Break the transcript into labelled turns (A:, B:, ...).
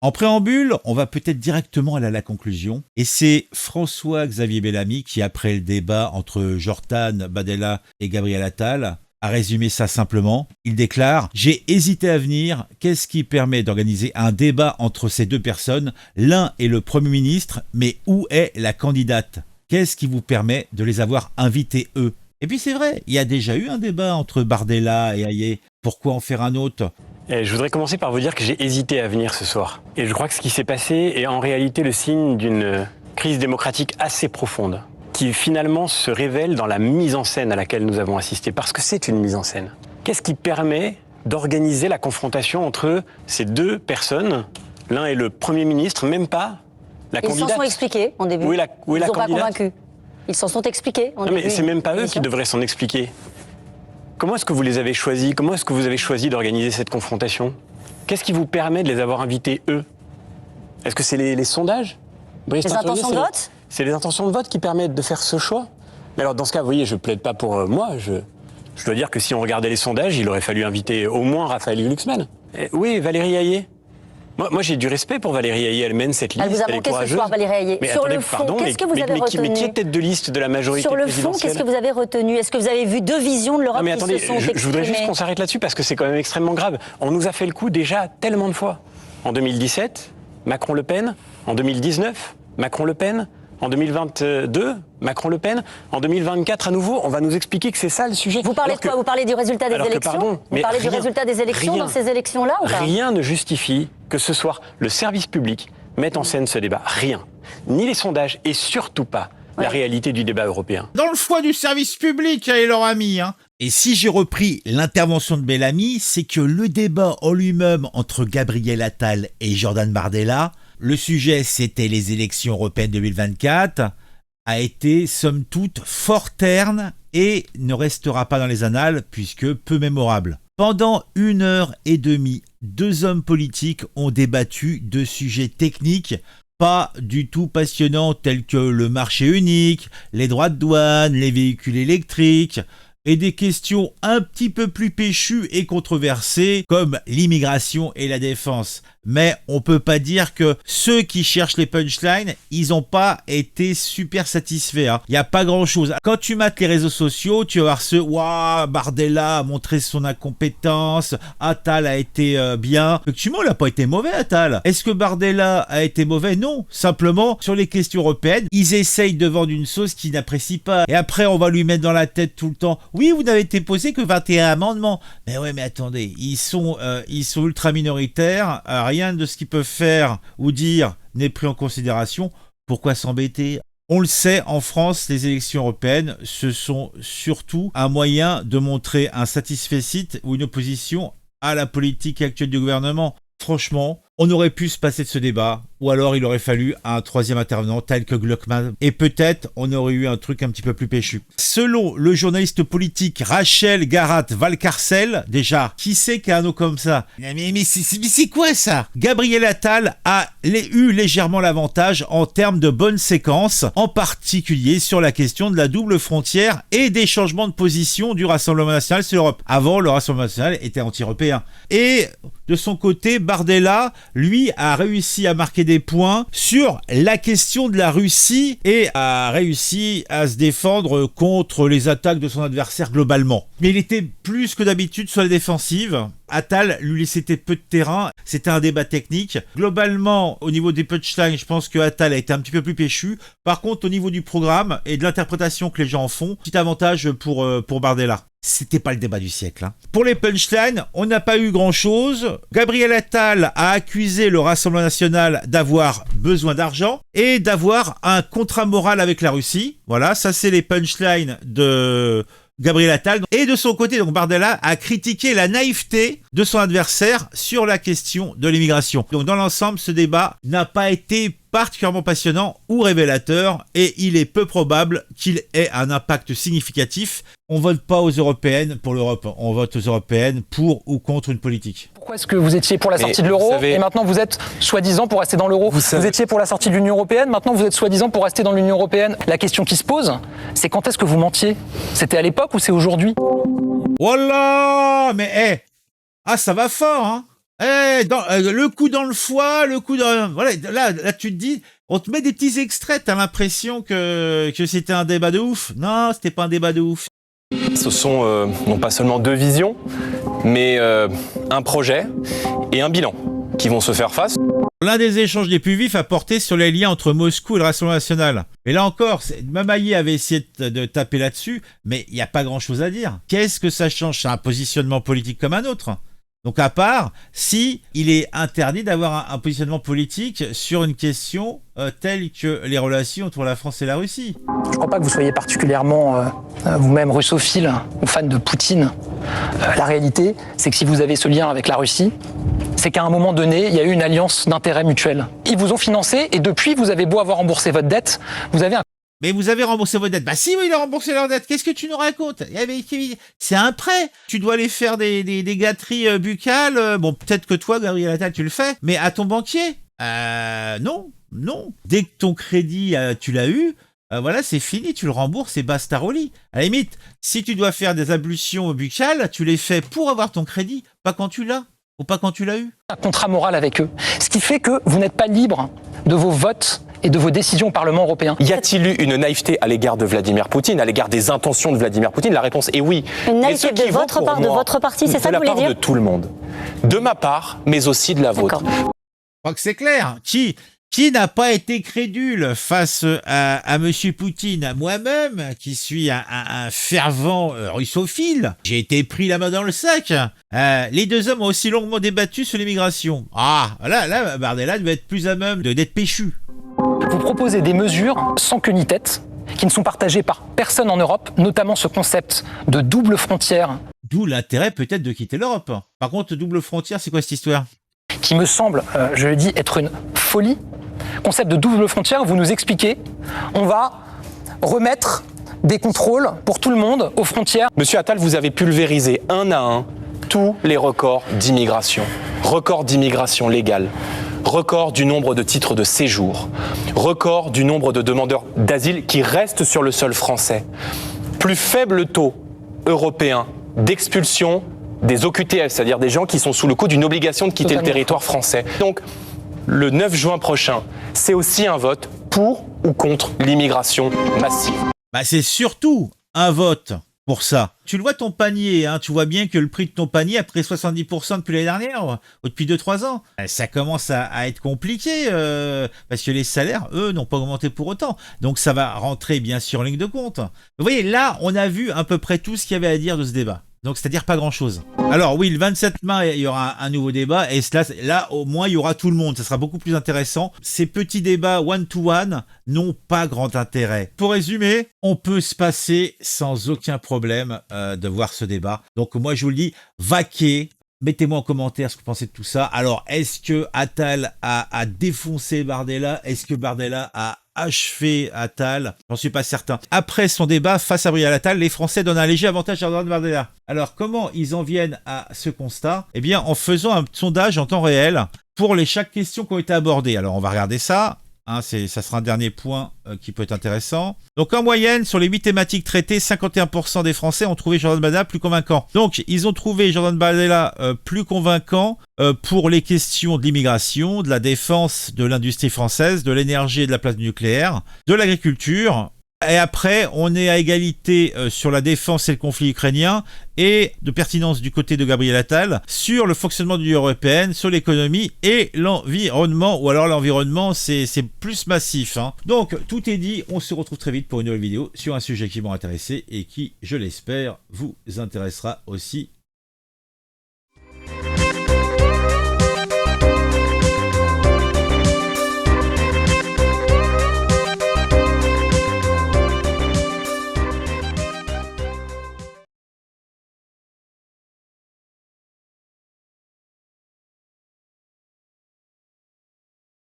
A: En préambule, on va peut-être directement aller à la conclusion. Et c'est François-Xavier Bellamy qui, après le débat entre Jordan Bardella et Gabriel Attal, a résumé ça simplement. Il déclare « J'ai hésité à venir. Qu'est-ce qui permet d'organiser un débat entre ces deux personnes? L'un est le Premier ministre, mais où est la candidate? Qu'est-ce qui vous permet de les avoir invités eux ?» Et puis c'est vrai, il y a déjà eu un débat entre Bardella et Hayet. Pourquoi en faire un autre?
B: Je voudrais commencer par vous dire que j'ai hésité à venir ce soir. Et je crois que ce qui s'est passé est en réalité le signe d'une crise démocratique assez profonde, qui finalement se révèle dans la mise en scène à laquelle nous avons assisté, parce que c'est une mise en scène. Qu'est-ce qui permet d'organiser la confrontation entre ces deux personnes? L'un est le Premier ministre, même pas la candidate.
C: Ils s'en sont expliqués en début.
B: Où est la
C: Ils ne sont pas
B: candidate?
C: convaincus. Ils s'en sont expliqués en
B: Non,
C: début.
B: mais c'est même pas eux qui devraient s'en expliquer. Comment est-ce que vous les avez choisis? Comment est-ce que vous avez choisi d'organiser cette confrontation? Qu'est-ce qui vous permet de les avoir invités, eux? Est-ce que c'est les sondages?
C: Les intentions de vote?
B: C'est les intentions de vote qui permettent de faire ce choix? Mais alors, dans ce cas, vous voyez, je plaide pas pour moi. Je dois dire que si on regardait les sondages, il aurait fallu inviter au moins Raphaël Glucksmann. Oui, Valérie Hayet. Moi, j'ai du respect pour Valérie Hayet. Elle mène cette liste.
C: Elle vous a manqué ce soir, Valérie Hayet.
B: Mais
C: sur
B: attendez,
C: le fond,
B: pardon,
C: qu'est-ce que vous avez retenu?
B: Mais qui est tête de liste de la majorité
C: présidentielle?
B: présidentielle?
C: Sur le fond, qu'est-ce que vous avez retenu? Est-ce que vous avez vu deux visions de l'Europe qui se sont exprimées?
B: Je voudrais juste qu'on s'arrête là-dessus parce que c'est quand même extrêmement grave. On nous a fait le coup déjà tellement de fois. En 2017, Macron-Le Pen. En 2019, Macron-Le Pen. En 2022, Macron-Le Pen. En 2024, à nouveau, on va nous expliquer que c'est ça le sujet.
C: Vous parlez de quoi? Vous parlez du résultat des élections? Vous parlez du résultat des élections dans ces élections-là ou pas?
B: Rien ne justifie que ce soir le service public mette en scène ce débat. Rien. Ni les sondages et surtout pas la réalité du débat européen.
A: Dans le foie du service public, et leur ami. Et si j'ai repris l'intervention de Bellamy, c'est que le débat en lui-même entre Gabriel Attal et Jordan Bardella, le sujet c'était les élections européennes 2024, a été somme toute fort terne et ne restera pas dans les annales puisque peu mémorable. Pendant 1h30, deux hommes politiques ont débattu de sujets techniques pas du tout passionnants tels que le marché unique, les droits de douane, les véhicules électriques et des questions un petit peu plus péchues et controversées comme l'immigration et la défense. Mais on peut pas dire que ceux qui cherchent les punchlines, ils ont pas été super satisfaits. Il y a pas grand chose. Quand tu mates les réseaux sociaux, tu vas voir ce waouh, Bardella a montré son incompétence, Attal a été bien. Effectivement, il a pas été mauvais, Attal. Est-ce que Bardella a été mauvais? Non. Simplement, sur les questions européennes, ils essayent de vendre une sauce qu'ils n'apprécient pas. Et après, on va lui mettre dans la tête tout le temps. Oui, vous n'avez été posé que 21 amendements. Mais ouais, mais attendez, ils sont ultra minoritaires. Rien de ce qu'ils peuvent faire ou dire n'est pris en considération. Pourquoi s'embêter? On le sait, en France, les élections européennes, ce sont surtout un moyen de montrer un satisfecit ou une opposition à la politique actuelle du gouvernement. Franchement, on aurait pu se passer de ce débat, ou alors il aurait fallu un troisième intervenant tel que Glucksmann, et peut-être on aurait eu un truc un petit peu plus péchu. Selon le journaliste politique Rachel Garat-Valcarcel, déjà, qui sait qu'il y a un nom comme ça? Mais c'est quoi ça? Gabriel Attal a eu légèrement l'avantage en termes de bonne séquence, en particulier sur la question de la double frontière et des changements de position du Rassemblement national sur l'Europe. Avant, le Rassemblement national était anti-européen. Et de son côté, Bardella, lui, a réussi à marquer des points sur la question de la Russie et a réussi à se défendre contre les attaques de son adversaire globalement. Mais il était plus que d'habitude sur la défensive. Attal lui laissait peu de terrain, c'était un débat technique. Globalement, au niveau des punchlines, je pense que Attal a été un petit peu plus péchu. Par contre, au niveau du programme et de l'interprétation que les gens en font, petit avantage pour Bardella. C'était pas le débat du siècle. Pour les punchlines, on n'a pas eu grand-chose. Gabriel Attal a accusé le Rassemblement national d'avoir besoin d'argent et d'avoir un contrat moral avec la Russie. Voilà, ça c'est les punchlines de Gabriel Attal. Et de son côté, donc Bardella a critiqué la naïveté de son adversaire sur la question de l'immigration. Donc dans l'ensemble, ce débat n'a pas été particulièrement passionnant ou révélateur et il est peu probable qu'il ait un impact significatif. On vote pas aux européennes pour l'Europe, on vote aux européennes pour ou contre une politique.
D: Pourquoi est-ce que vous étiez pour la sortie de l'euro et maintenant vous êtes soi-disant pour rester dans l'euro? Vous étiez pour la sortie de l'Union européenne, maintenant vous êtes soi-disant pour rester dans l'Union européenne. La question qui se pose, c'est quand est-ce que vous mentiez? C'était à l'époque ou c'est aujourd'hui?
A: Voilà, mais ça va fort, hein. Le coup dans le foie, le coup dans... Voilà, là, tu te dis, on te met des petits extraits, t'as l'impression que c'était un débat de ouf. Non, c'était pas un débat de ouf.
E: Ce sont non pas seulement 2 visions, mais un projet et un bilan qui vont se faire face.
A: L'un des échanges les plus vifs a porté sur les liens entre Moscou et le Rassemblement national. Et là encore, Mamaye avait essayé de taper là-dessus, mais il n'y a pas grand-chose à dire. Qu'est-ce que ça change? C'est un positionnement politique comme un autre. Donc à part, si il est interdit d'avoir un positionnement politique sur une question telle que les relations entre la France et la Russie.
D: Je ne crois pas que vous soyez particulièrement vous-même russophile ou fan de Poutine. La réalité, c'est que si vous avez ce lien avec la Russie, c'est qu'à un moment donné, il y a eu une alliance d'intérêts mutuels. Ils vous ont financé et depuis, vous avez beau avoir remboursé votre dette, vous avez un...
A: Mais vous avez remboursé vos dettes. Bah si, oui, il a remboursé leurs dettes. Qu'est-ce que tu nous racontes? C'est un prêt. Tu dois aller faire des gâteries buccales. Bon, peut-être que toi, Gabriel Attal, tu le fais. Mais à ton banquier? Non. Dès que ton crédit, tu l'as eu, voilà, c'est fini. Tu le rembourses et basta rolli. À la limite, si tu dois faire des ablutions buccales, tu les fais pour avoir ton crédit, pas quand tu l'as. Ou pas quand tu l'as eu.
D: Un contrat moral avec eux. Ce qui fait que vous n'êtes pas libre de vos votes et de vos décisions au Parlement européen.
E: Y a-t-il eu une naïveté à l'égard de Vladimir Poutine, à l'égard des intentions de Vladimir Poutine? La réponse est oui.
C: Une naïveté de votre part, de votre parti, c'est ça que vous voulez dire?
E: De la part de tout le monde. De ma part, mais aussi de la vôtre.
A: Je crois que c'est clair. Qui n'a pas été crédule face à M. Poutine? Moi-même, qui suis un fervent russophile, j'ai été pris la main dans le sac. Les deux hommes ont aussi longuement débattu sur l'immigration. Ah, là, Bardella devait être plus à même d'être péchu.
D: Vous proposez des mesures sans queue ni tête, qui ne sont partagées par personne en Europe, notamment ce concept de double frontière.
A: D'où l'intérêt peut-être de quitter l'Europe. Par contre, double frontière, c'est quoi cette histoire?
D: Qui me semble, je le dis, être une folie. Concept de double frontière, vous nous expliquez, on va remettre des contrôles pour tout le monde aux frontières.
E: Monsieur Attal, vous avez pulvérisé un à un tous les records d'immigration. Record d'immigration légale, record du nombre de titres de séjour, record du nombre de demandeurs d'asile qui restent sur le sol français. Plus faible taux européen d'expulsion des OQTF, c'est-à-dire des gens qui sont sous le coup d'une obligation de quitter le territoire français. Donc, le 9 juin prochain, c'est aussi un vote pour ou contre l'immigration massive.
A: Bah c'est surtout un vote pour ça. Tu le vois ton panier, hein, tu vois bien que le prix de ton panier a pris 70% depuis l'année dernière, ou depuis 2-3 ans. Ça commence à être compliqué, parce que les salaires, eux, n'ont pas augmenté pour autant. Donc ça va rentrer bien sûr en ligne de compte. Vous voyez, là, on a vu à peu près tout ce qu'il y avait à dire de ce débat. Donc, c'est-à-dire pas grand-chose. Alors oui, le 27 mai, il y aura un nouveau débat. Et là, au moins, il y aura tout le monde. Ça sera beaucoup plus intéressant. Ces petits débats one-to-one n'ont pas grand intérêt. Pour résumer, on peut se passer sans aucun problème de voir ce débat. Donc, moi, je vous le dis, vaquez. Mettez-moi en commentaire ce que vous pensez de tout ça. Alors, est-ce que Attal a défoncé Bardella? Est-ce que Bardella a achevé Attal? J'en suis pas certain. Après son débat face à Gabriel Attal, les Français donnent un léger avantage à Jordan Bardella. Alors, comment ils en viennent à ce constat? Eh bien, en faisant un sondage en temps réel pour chaque question qui ont été abordées. Alors, on va regarder ça. Hein, ça sera un dernier point qui peut être intéressant. Donc en moyenne, sur les 8 thématiques traitées, 51% des Français ont trouvé Jordan Bardella plus convaincant. Donc ils ont trouvé Jordan Bardella plus convaincant pour les questions de l'immigration, de la défense de l'industrie française, de l'énergie et de la place du nucléaire, de l'agriculture. Et après, on est à égalité sur la défense et le conflit ukrainien et de pertinence du côté de Gabriel Attal sur le fonctionnement de l'Union européenne, sur l'économie et l'environnement. Ou alors l'environnement, c'est plus massif. Hein. Donc, tout est dit. On se retrouve très vite pour une nouvelle vidéo sur un sujet qui m'a intéressé et qui, je l'espère, vous intéressera aussi